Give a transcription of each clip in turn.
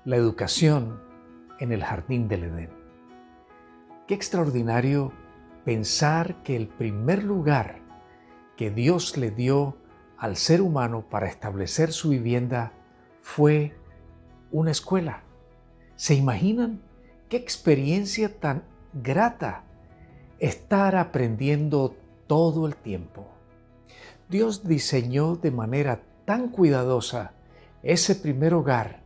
La educación en el jardín del Edén. Qué extraordinario pensar que el primer lugar que Dios le dio al ser humano para establecer su vivienda fue una escuela. ¿Se imaginan qué experiencia tan grata estar aprendiendo todo el tiempo? Dios diseñó de manera tan cuidadosa ese primer hogar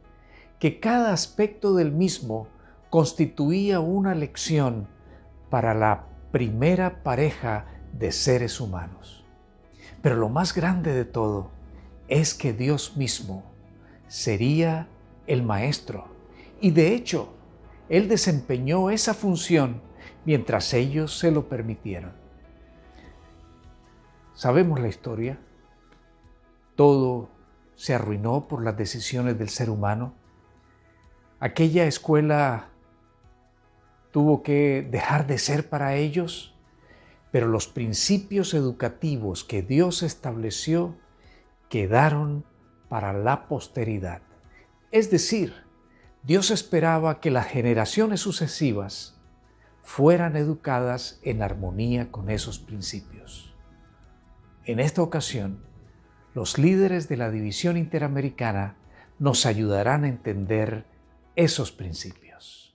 que cada aspecto del mismo constituía una lección para la primera pareja de seres humanos. Pero lo más grande de todo es que Dios mismo sería el maestro y de hecho Él desempeñó esa función mientras ellos se lo permitieron. Sabemos la historia. Todo se arruinó por las decisiones del ser humano. Aquella escuela tuvo que dejar de ser para ellos, pero los principios educativos que Dios estableció quedaron para la posteridad. Es decir, Dios esperaba que las generaciones sucesivas fueran educadas en armonía con esos principios. En esta ocasión, los líderes de la División Interamericana nos ayudarán a entender esos principios.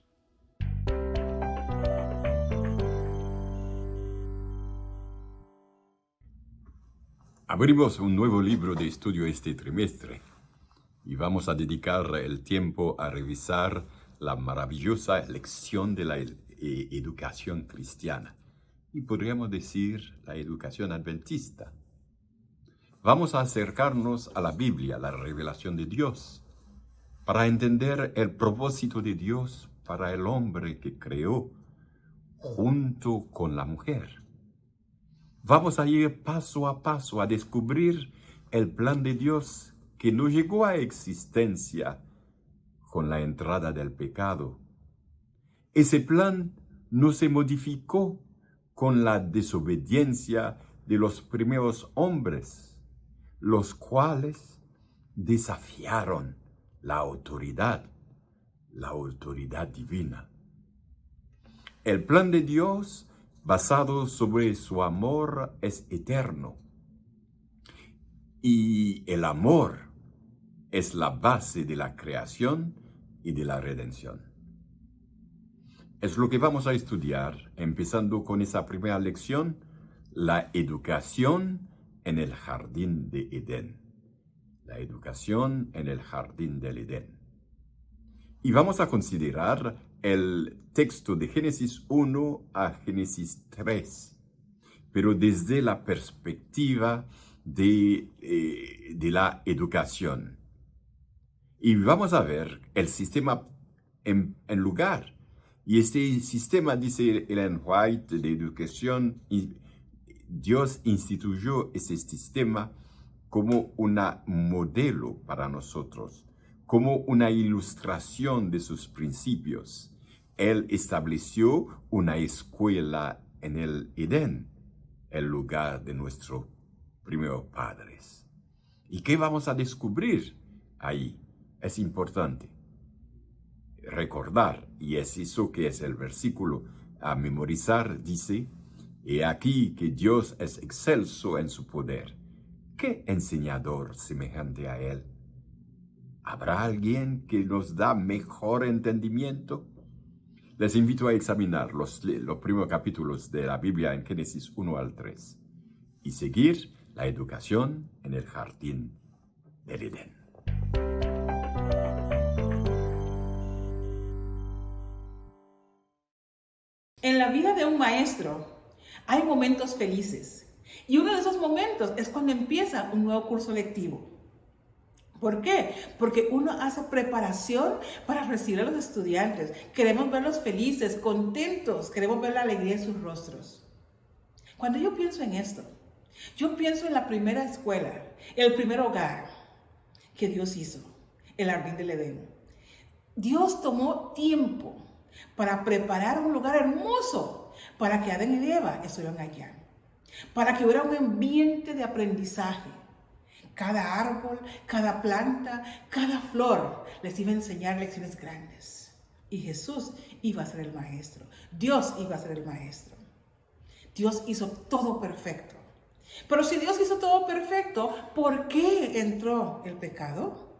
Abrimos un nuevo libro de estudio este trimestre y vamos a dedicar el tiempo a revisar la maravillosa lección de la educación cristiana y podríamos decir la educación adventista. Vamos a acercarnos a la Biblia, la revelación de Dios, para entender el propósito de Dios para el hombre que creó junto con la mujer. Vamos a ir paso a paso a descubrir el plan de Dios que no llegó a existencia con la entrada del pecado. Ese plan no se modificó con la desobediencia de los primeros hombres, los cuales desafiaron la autoridad divina. El plan de Dios, basado sobre su amor, es eterno. Y el amor es la base de la creación y de la redención. Es lo que vamos a estudiar, empezando con esa primera lección, la educación en el jardín de Edén. La educación en el jardín del Edén. Y vamos a considerar el texto de Génesis 1 a Génesis 3, pero desde la perspectiva de la educación. Y vamos a ver el sistema en lugar. Y este sistema, dice Ellen White, de educación, Dios instituyó ese sistema como un modelo para nosotros, como una ilustración de sus principios. Él estableció una escuela en el Edén, el lugar de nuestros primeros padres. ¿Y qué vamos a descubrir ahí? Es importante recordar, y es eso que es el versículo a memorizar, dice: «He aquí que Dios es excelso en su poder. ¿Qué enseñador semejante a él? ¿Habrá alguien que nos da mejor entendimiento?» Les invito a examinar los primeros capítulos de la Biblia en Génesis 1 al 3 y seguir la educación en el jardín del Edén. En la vida de un maestro hay momentos felices y uno de esos momentos es cuando empieza un nuevo curso lectivo. ¿Por qué? Porque uno hace preparación para recibir a los estudiantes. Queremos verlos felices, contentos, queremos ver la alegría en sus rostros. Cuando yo pienso en esto, yo pienso en la primera escuela, el primer hogar que Dios hizo, el jardín del Edén. Dios tomó tiempo para preparar un lugar hermoso para que Adán y Eva estuvieran allá, para que hubiera un ambiente de aprendizaje, Cada árbol, cada planta, cada flor les iba a enseñar lecciones grandes. Y Jesús iba a ser el maestro. Dios iba a ser el maestro. Dios hizo todo perfecto. Pero si Dios hizo todo perfecto, ¿por qué entró el pecado?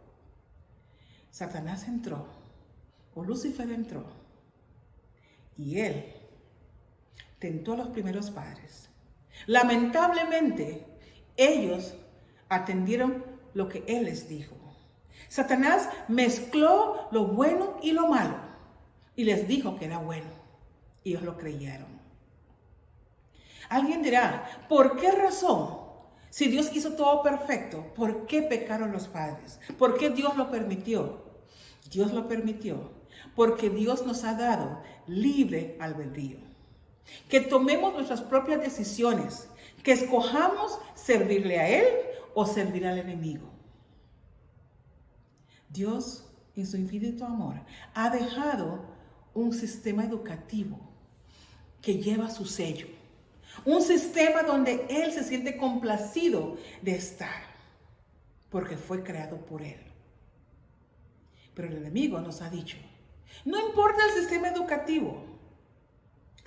Satanás entró, o Lucifer entró, y él tentó a los primeros padres. Lamentablemente, ellos atendieron lo que él les dijo. Satanás mezcló lo bueno y lo malo y les dijo que era bueno. Y ellos lo creyeron. Alguien dirá, ¿por qué razón? Si Dios hizo todo perfecto, ¿por qué pecaron los padres? ¿Por qué Dios lo permitió? Dios lo permitió porque Dios nos ha dado libre albedrío. Que tomemos nuestras propias decisiones, que escojamos servirle a Él o servir al enemigo. Dios, en su infinito amor, ha dejado un sistema educativo que lleva su sello. Un sistema donde Él se siente complacido de estar, porque fue creado por Él. Pero el enemigo nos ha dicho, no importa el sistema educativo,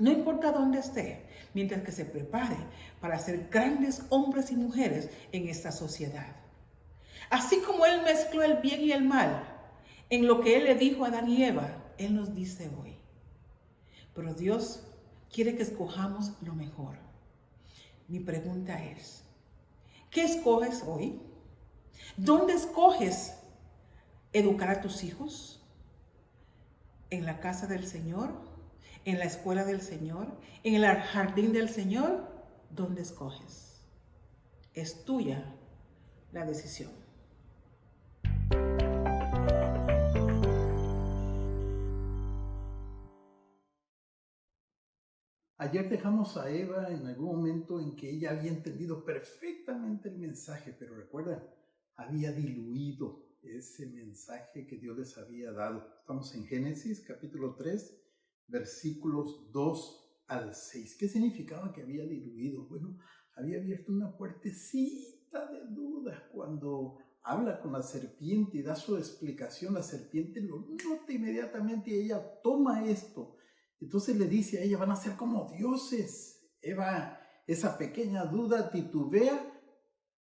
no importa dónde esté, mientras que se prepare para ser grandes hombres y mujeres en esta sociedad. Así como Él mezcló el bien y el mal en lo que Él le dijo a Adán y Eva, Él nos dice hoy. Pero Dios quiere que escojamos lo mejor. Mi pregunta es, ¿qué escoges hoy? ¿Dónde escoges educar a tus hijos? ¿En la casa del Señor? ¿En la escuela del Señor? ¿En el jardín del Señor? ¿Dónde escoges? Es tuya la decisión. Ayer dejamos a Eva en algún momento en que ella había entendido perfectamente el mensaje, pero recuerdan, había diluido ese mensaje que Dios les había dado. Estamos en Génesis capítulo 3, versículos 2 al 6. ¿Qué significaba que había diluido? Bueno, había abierto una puertecita de dudas cuando habla con la serpiente y da su explicación. La serpiente lo nota inmediatamente y ella toma esto. Entonces le dice a ella, van a ser como dioses. Eva, esa pequeña duda titubea.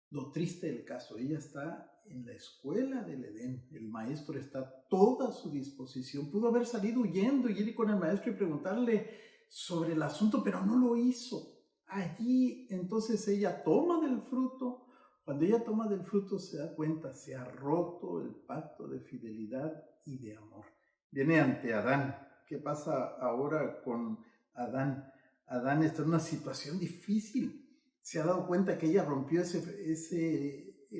Lo triste del caso, ella está en la escuela del Edén. El maestro está a toda su disposición. Pudo haber salido huyendo y ir con el maestro y preguntarle sobre el asunto, pero no lo hizo. Allí entonces ella toma del fruto. Cuando ella toma del fruto se da cuenta, se ha roto el pacto de fidelidad y de amor. Viene ante Adán. ¿Qué pasa ahora con Adán? Adán está en una situación difícil. Se ha dado cuenta que ella rompió ese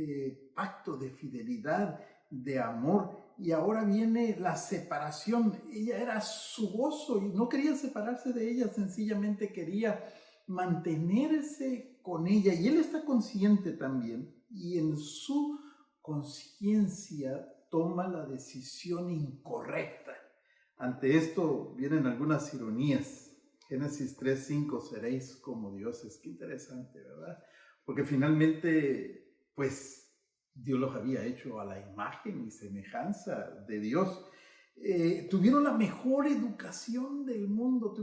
pacto de fidelidad, de amor, y ahora viene la separación. Ella era su gozo y no quería separarse de ella, sencillamente quería mantenerse con ella. Y él está consciente también, y en su conciencia toma la decisión incorrecta. Ante esto vienen algunas ironías. Génesis 3:5, seréis como dioses. Qué interesante, ¿verdad? Porque finalmente, pues, Dios los había hecho a la imagen y semejanza de Dios. Tuvieron la mejor educación del mundo,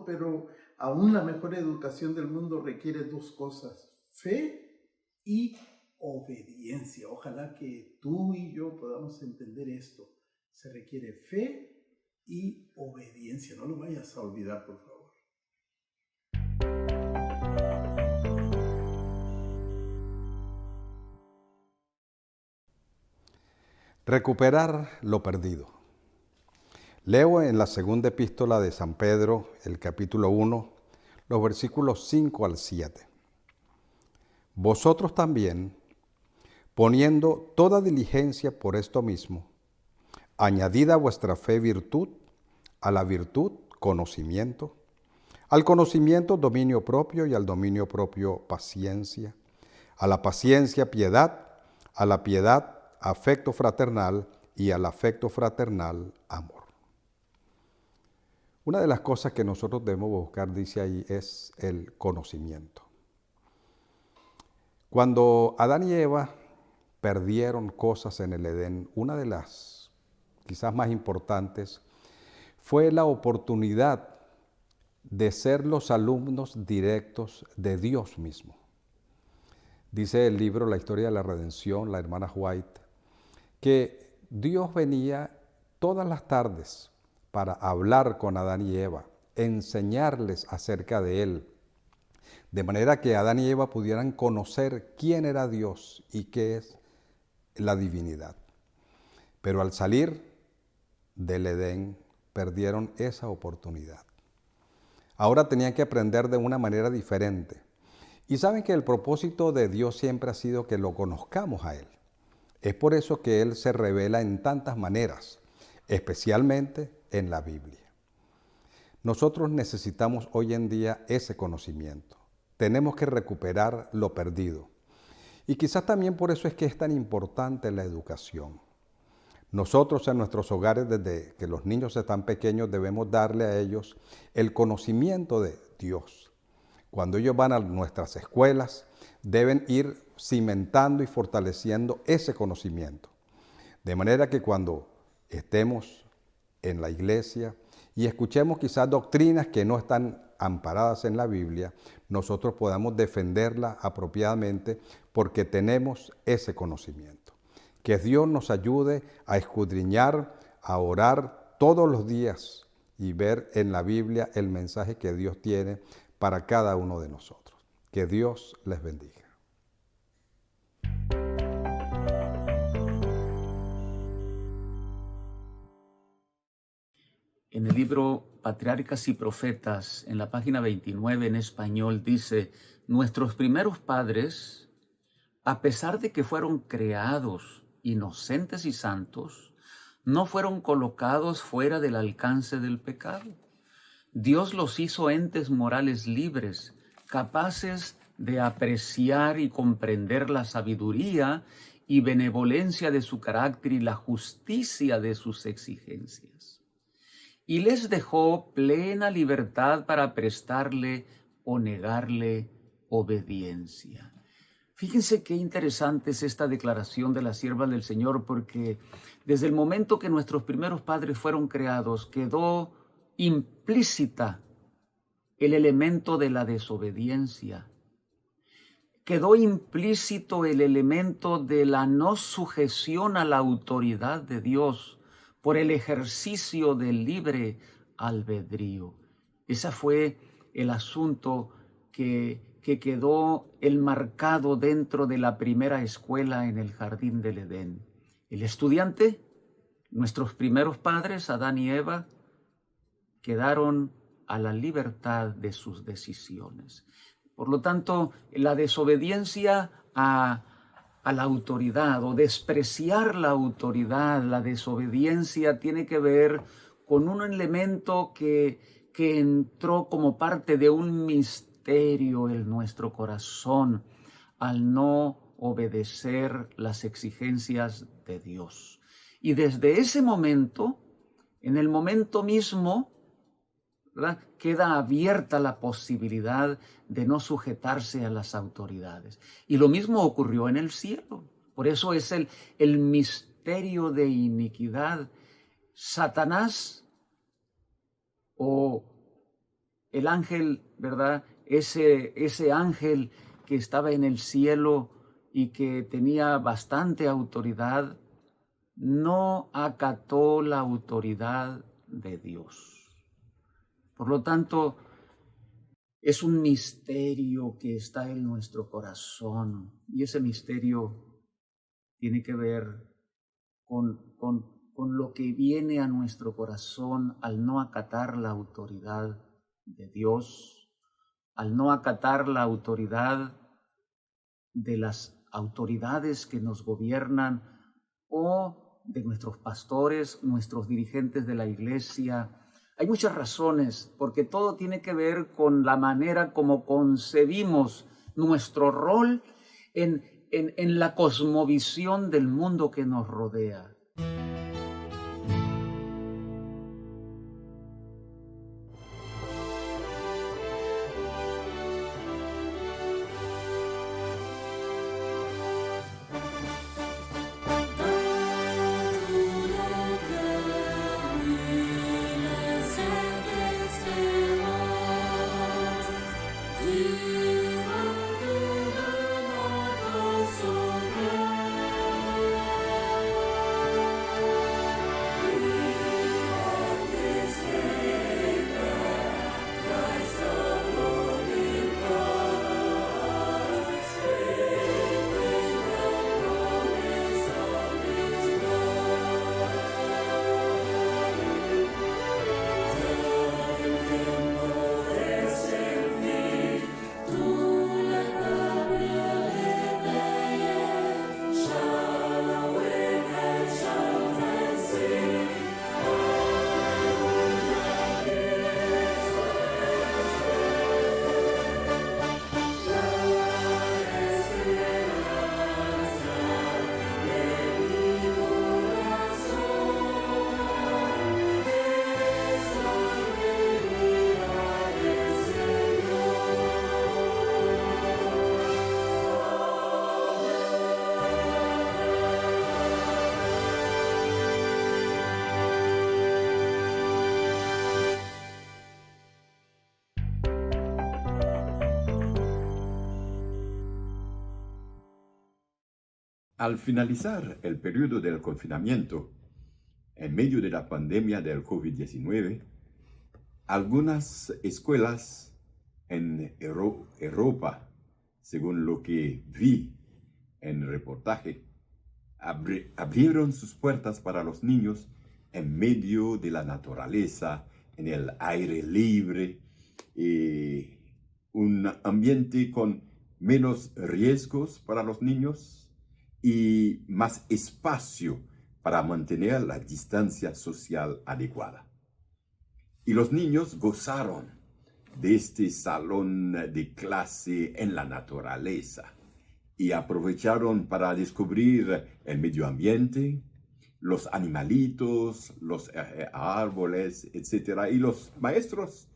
pero aún la mejor educación del mundo requiere dos cosas: fe y obediencia. Ojalá que tú y yo podamos entender esto. Se requiere fe y obediencia. No lo vayas a olvidar, por favor. Recuperar lo perdido. Leo en la segunda epístola de San Pedro, el capítulo 1, los versículos 5 al 7. Vosotros también, poniendo toda diligencia por esto mismo, añadid a vuestra fe virtud, a la virtud conocimiento, al conocimiento dominio propio y al dominio propio paciencia, a la paciencia piedad, a la piedad afecto fraternal y al afecto fraternal amor. Una de las cosas que nosotros debemos buscar, dice ahí, es el conocimiento. Cuando Adán y Eva perdieron cosas en el Edén, una de las quizás más importantes fue la oportunidad de ser los alumnos directos de Dios mismo. Dice el libro La historia de la redención, la hermana White, que Dios venía todas las tardes para hablar con Adán y Eva, enseñarles acerca de Él, de manera que Adán y Eva pudieran conocer quién era Dios y qué es la divinidad. Pero al salir del Edén, perdieron esa oportunidad. Ahora tenían que aprender de una manera diferente. Y saben que el propósito de Dios siempre ha sido que lo conozcamos a Él. Es por eso que Él se revela en tantas maneras, especialmente en la Biblia. Nosotros necesitamos hoy en día ese conocimiento. Tenemos que recuperar lo perdido. Y quizás también por eso es que es tan importante la educación. Nosotros en nuestros hogares, desde que los niños están pequeños, debemos darle a ellos el conocimiento de Dios. Cuando ellos van a nuestras escuelas, deben ir cimentando y fortaleciendo ese conocimiento. De manera que cuando estemos en la iglesia y escuchemos quizás doctrinas que no están amparadas en la Biblia, nosotros podamos defenderla apropiadamente porque tenemos ese conocimiento. Que Dios nos ayude a escudriñar, a orar todos los días y ver en la Biblia el mensaje que Dios tiene para cada uno de nosotros. Que Dios les bendiga. En el libro Patriarcas y Profetas, en la página 29 en español, dice: nuestros primeros padres, a pesar de que fueron creados inocentes y santos, no fueron colocados fuera del alcance del pecado. Dios los hizo entes morales libres, capaces de apreciar y comprender la sabiduría y benevolencia de su carácter y la justicia de sus exigencias. Y les dejó plena libertad para prestarle o negarle obediencia. Fíjense qué interesante es esta declaración de la sierva del Señor, porque desde el momento que nuestros primeros padres fueron creados, quedó implícita el elemento de la desobediencia. Quedó implícito el elemento de la no sujeción a la autoridad de Dios por el ejercicio del libre albedrío. Ese fue el asunto que quedó enmarcado dentro de la primera escuela en el jardín del Edén. El estudiante, nuestros primeros padres, Adán y Eva, quedaron a la libertad de sus decisiones. Por lo tanto, la desobediencia a la autoridad o despreciar la autoridad, la desobediencia tiene que ver con un elemento que entró como parte de un misterio en nuestro corazón al no obedecer las exigencias de Dios. Y desde ese momento, en el momento mismo, ¿verdad?, queda abierta la posibilidad de no sujetarse a las autoridades. Y lo mismo ocurrió en el cielo. Por eso es el misterio de iniquidad. Satanás o el ángel, ¿verdad?, ese ángel que estaba en el cielo y que tenía bastante autoridad, no acató la autoridad de Dios. Por lo tanto, es un misterio que está en nuestro corazón, y ese misterio tiene que ver con lo que viene a nuestro corazón al no acatar la autoridad de Dios, al no acatar la autoridad de las autoridades que nos gobiernan o de nuestros pastores, nuestros dirigentes de la iglesia. Hay muchas razones, porque todo tiene que ver con la manera como concebimos nuestro rol en la cosmovisión del mundo que nos rodea. Al finalizar el periodo del confinamiento, en medio de la pandemia del COVID-19, algunas escuelas en Europa, según lo que vi en el reportaje, abrieron sus puertas para los niños en medio de la naturaleza, en el aire libre, un ambiente con menos riesgos para los niños y más espacio para mantener la distancia social adecuada. Y los niños gozaron de este salón de clase en la naturaleza y aprovecharon para descubrir el medio ambiente, los animalitos, los árboles, etc. Y los maestros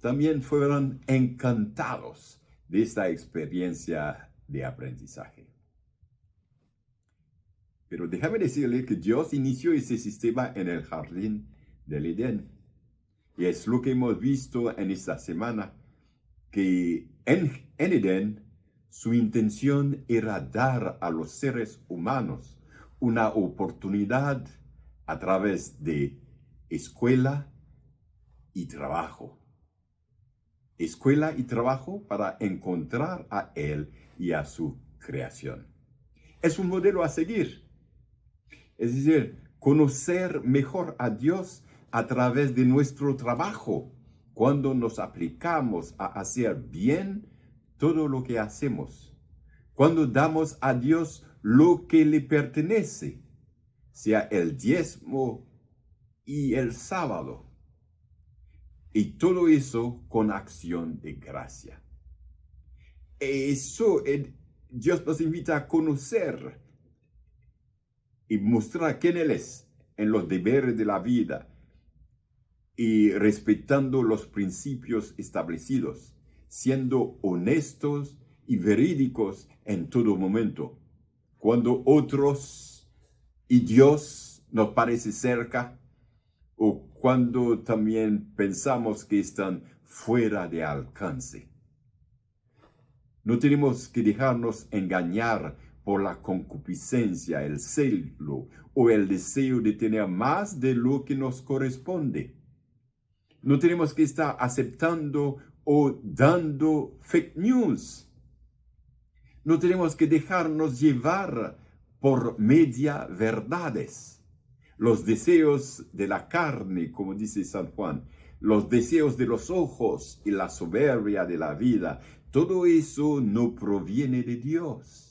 también fueron encantados de esta experiencia de aprendizaje. Pero déjame decirle que Dios inició ese sistema en el jardín del Edén. Y es lo que hemos visto en esta semana, que en Edén su intención era dar a los seres humanos una oportunidad a través de escuela y trabajo. Escuela y trabajo para encontrar a Él y a su creación. Es un modelo a seguir. Es decir, conocer mejor a Dios a través de nuestro trabajo, cuando nos aplicamos a hacer bien todo lo que hacemos, cuando damos a Dios lo que le pertenece, sea el diezmo y el sábado, y todo eso con acción de gracia. Eso Dios nos invita a conocer y mostrar quién Él es en los deberes de la vida y respetando los principios establecidos, siendo honestos y verídicos en todo momento. Cuando otros y Dios nos parece cerca, o cuando también pensamos que están fuera de alcance. No tenemos que dejarnos engañar por la concupiscencia, el celo o el deseo de tener más de lo que nos corresponde. No tenemos que estar aceptando o dando fake news. No tenemos que dejarnos llevar por media verdades. Los deseos de la carne, como dice San Juan, los deseos de los ojos y la soberbia de la vida, todo eso no proviene de Dios.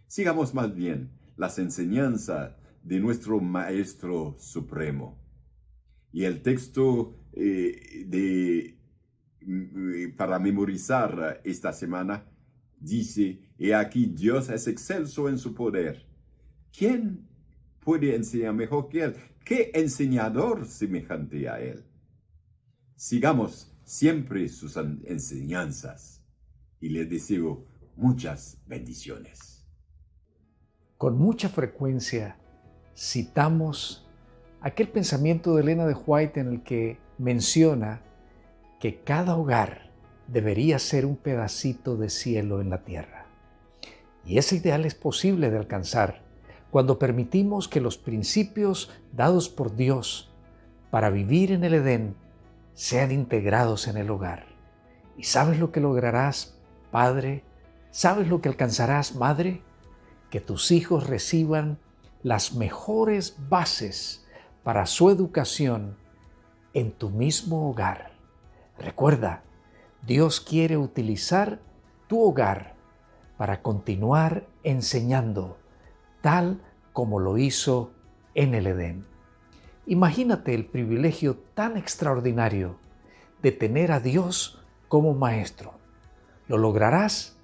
Sigamos más bien las enseñanzas de nuestro Maestro Supremo. Y el texto para memorizar esta semana dice: «He aquí, Dios es excelso en su poder. ¿Quién puede enseñar mejor que Él? ¿Qué enseñador semejante a Él?» Sigamos siempre sus enseñanzas y les deseo muchas bendiciones. Con mucha frecuencia citamos aquel pensamiento de Elena de White en el que menciona que cada hogar debería ser un pedacito de cielo en la tierra. Y ese ideal es posible de alcanzar cuando permitimos que los principios dados por Dios para vivir en el Edén sean integrados en el hogar. ¿Y sabes lo que lograrás, padre? ¿Sabes lo que alcanzarás, madre? Que tus hijos reciban las mejores bases para su educación en tu mismo hogar. Recuerda, Dios quiere utilizar tu hogar para continuar enseñando, tal como lo hizo en el Edén. Imagínate el privilegio tan extraordinario de tener a Dios como maestro. Lo lograrás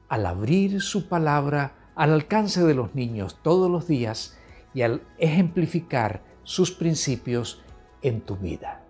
al abrir su palabra al alcance de los niños todos los días y al ejemplificar sus principios en tu vida.